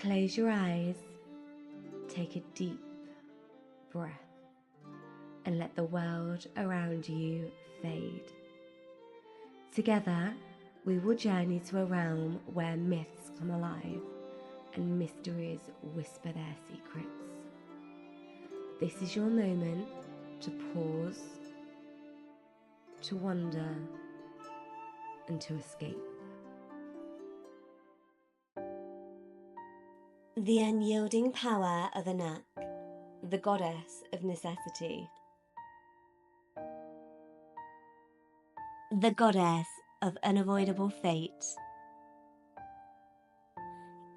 Close your eyes, take a deep breath, and let the world around you fade. Together, we will journey to a realm where myths come alive and mysteries whisper their secrets. This is your moment to pause, to wonder, and to escape. The unyielding power of Ananke, the goddess of necessity. The goddess of unavoidable fate.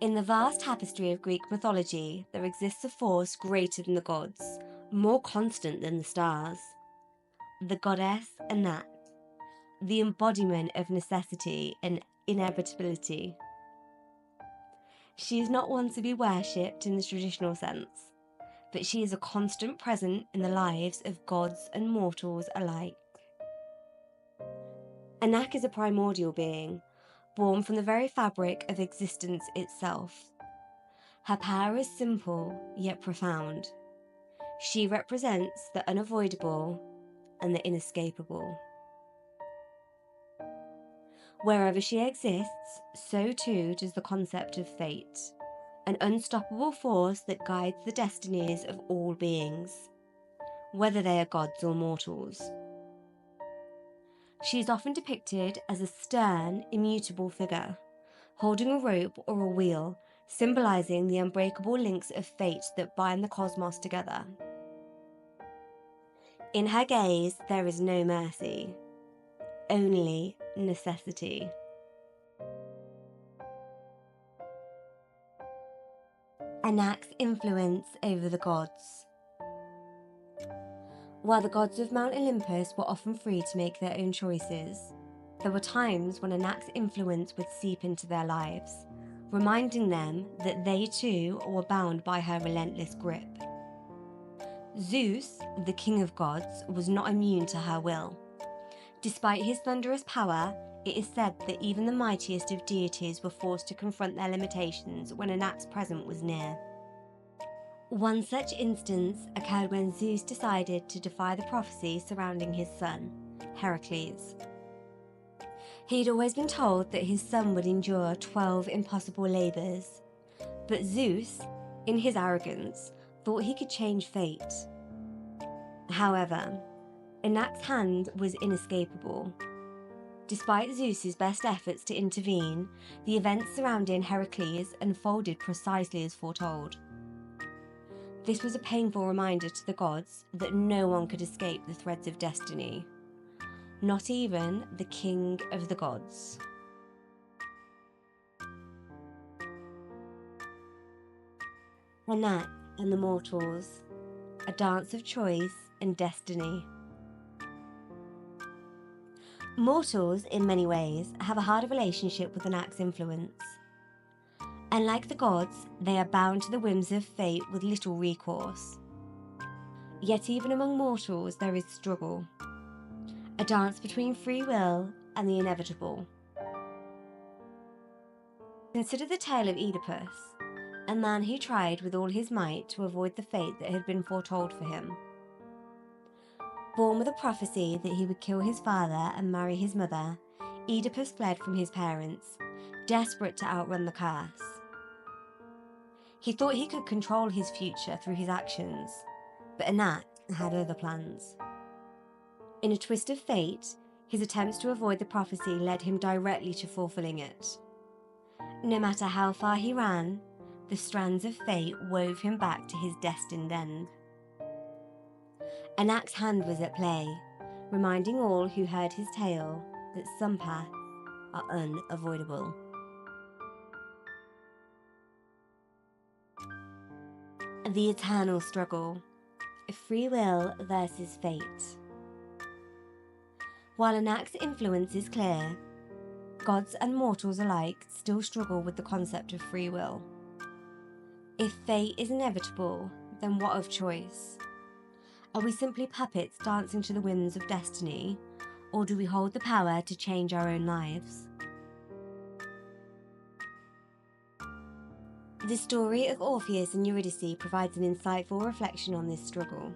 In the vast tapestry of Greek mythology, there exists a force greater than the gods, more constant than the stars. The goddess Ananke, the embodiment of necessity and inevitability. She is not one to be worshipped in the traditional sense, but she is a constant presence in the lives of gods and mortals alike. Ananke is a primordial being, born from the very fabric of existence itself. Her power is simple yet profound. She represents the unavoidable and the inescapable. Wherever she exists, so too does the concept of fate, an unstoppable force that guides the destinies of all beings, whether they are gods or mortals. She is often depicted as a stern, immutable figure, holding a rope or a wheel, symbolizing the unbreakable links of fate that bind the cosmos together. In her gaze, there is no mercy, only necessity. Ananke's influence over the gods. While the gods of Mount Olympus were often free to make their own choices, there were times when Ananke's influence would seep into their lives, reminding them that they too were bound by her relentless grip. Zeus, the king of gods, was not immune to her will. Despite his thunderous power, it is said that even the mightiest of deities were forced to confront their limitations when Ananke's presence was near. One such instance occurred when Zeus decided to defy the prophecy surrounding his son, Heracles. He had always been told that his son would endure 12 impossible labours, but Zeus, in his arrogance, thought he could change fate. However, Ananke's hand was inescapable. Despite Zeus's best efforts to intervene, the events surrounding Heracles unfolded precisely as foretold. This was a painful reminder to the gods that no one could escape the threads of destiny, not even the king of the gods. Ananke and the mortals, a dance of choice and destiny. Mortals, in many ways, have a harder relationship with Ananke's influence. Unlike the gods, they are bound to the whims of fate with little recourse. Yet even among mortals there is struggle, a dance between free will and the inevitable. Consider the tale of Oedipus, a man who tried with all his might to avoid the fate that had been foretold for him. Born with a prophecy that he would kill his father and marry his mother, Oedipus fled from his parents, desperate to outrun the curse. He thought he could control his future through his actions, but Ananke had other plans. In a twist of fate, his attempts to avoid the prophecy led him directly to fulfilling it. No matter how far he ran, the strands of fate wove him back to his destined end. Ananke's hand was at play, reminding all who heard his tale that some paths are unavoidable. The eternal struggle, free will versus fate. While Ananke's influence is clear, gods and mortals alike still struggle with the concept of free will. If fate is inevitable, then what of choice? Are we simply puppets dancing to the whims of destiny, or do we hold the power to change our own lives? The story of Orpheus and Eurydice provides an insightful reflection on this struggle.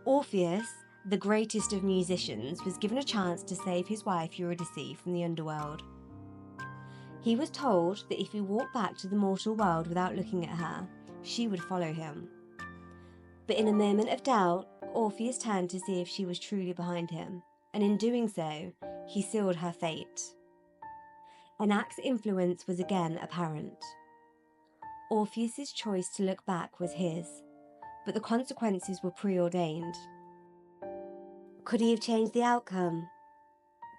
Orpheus, the greatest of musicians, was given a chance to save his wife Eurydice from the underworld. He was told that if he walked back to the mortal world without looking at her, she would follow him. But in a moment of doubt, Orpheus turned to see if she was truly behind him, and in doing so, he sealed her fate. Ananke's influence was again apparent. Orpheus's choice to look back was his, but the consequences were preordained. Could he have changed the outcome?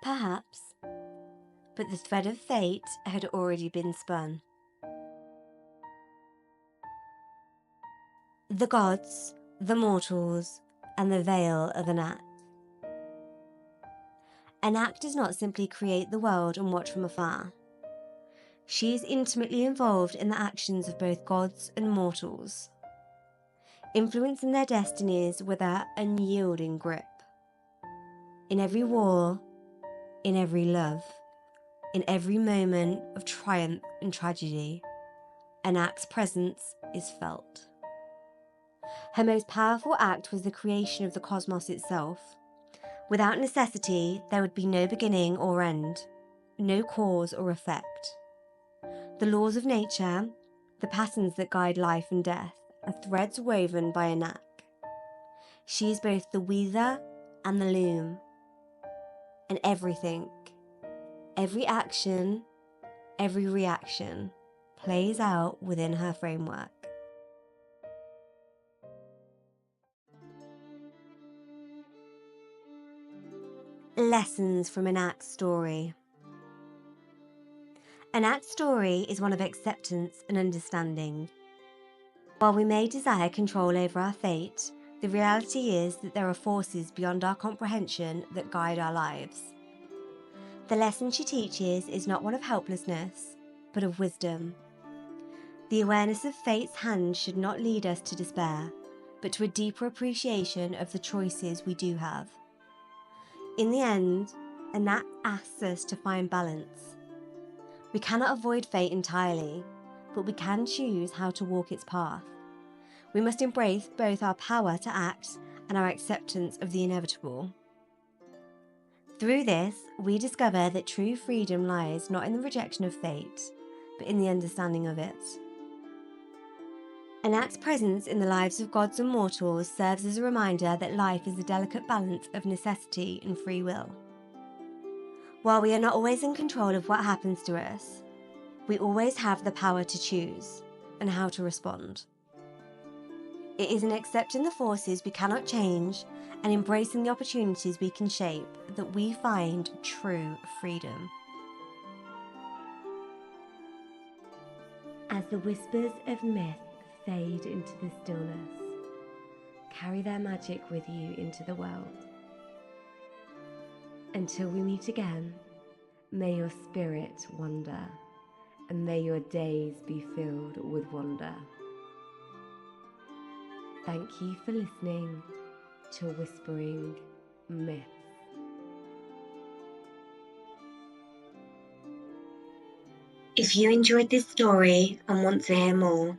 Perhaps. But the thread of fate had already been spun. The gods, the mortals, and the veil of Ananke. Ananke does not simply create the world and watch from afar. She is intimately involved in the actions of both gods and mortals, influencing their destinies with her unyielding grip. In every war, in every love, in every moment of triumph and tragedy, Ananke's presence is felt. Her most powerful act was the creation of the cosmos itself. Without necessity, there would be no beginning or end, no cause or effect. The laws of nature, the patterns that guide life and death, are threads woven by Ananke. She is both the weaver and the loom. And everything, every action, every reaction, plays out within her framework. Lessons from Ananke's story. Ananke's story is one of acceptance and understanding. While we may desire control over our fate, the reality is that there are forces beyond our comprehension that guide our lives. The lesson she teaches is not one of helplessness, but of wisdom. The awareness of fate's hand should not lead us to despair, but to a deeper appreciation of the choices we do have. In the end, Ananke asks us to find balance. We cannot avoid fate entirely, but we can choose how to walk its path. We must embrace both our power to act and our acceptance of the inevitable. Through this, we discover that true freedom lies not in the rejection of fate, but in the understanding of it. Ananke's presence in the lives of gods and mortals serves as a reminder that life is a delicate balance of necessity and free will. While we are not always in control of what happens to us, we always have the power to choose and how to respond. It is in accepting the forces we cannot change and embracing the opportunities we can shape that we find true freedom. As the whispers of myth fade into the stillness, carry their magic with you into the world. Until we meet again, may your spirit wander, and may your days be filled with wonder. Thank you for listening to Whispering Myth. If you enjoyed this story and want to hear more,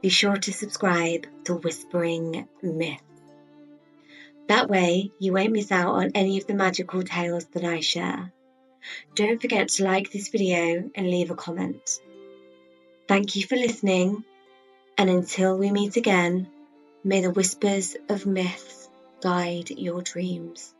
be sure to subscribe to Whispering Myth. That way, you won't miss out on any of the magical tales that I share. Don't forget to like this video and leave a comment. Thank you for listening, and until we meet again, may the whispers of myths guide your dreams.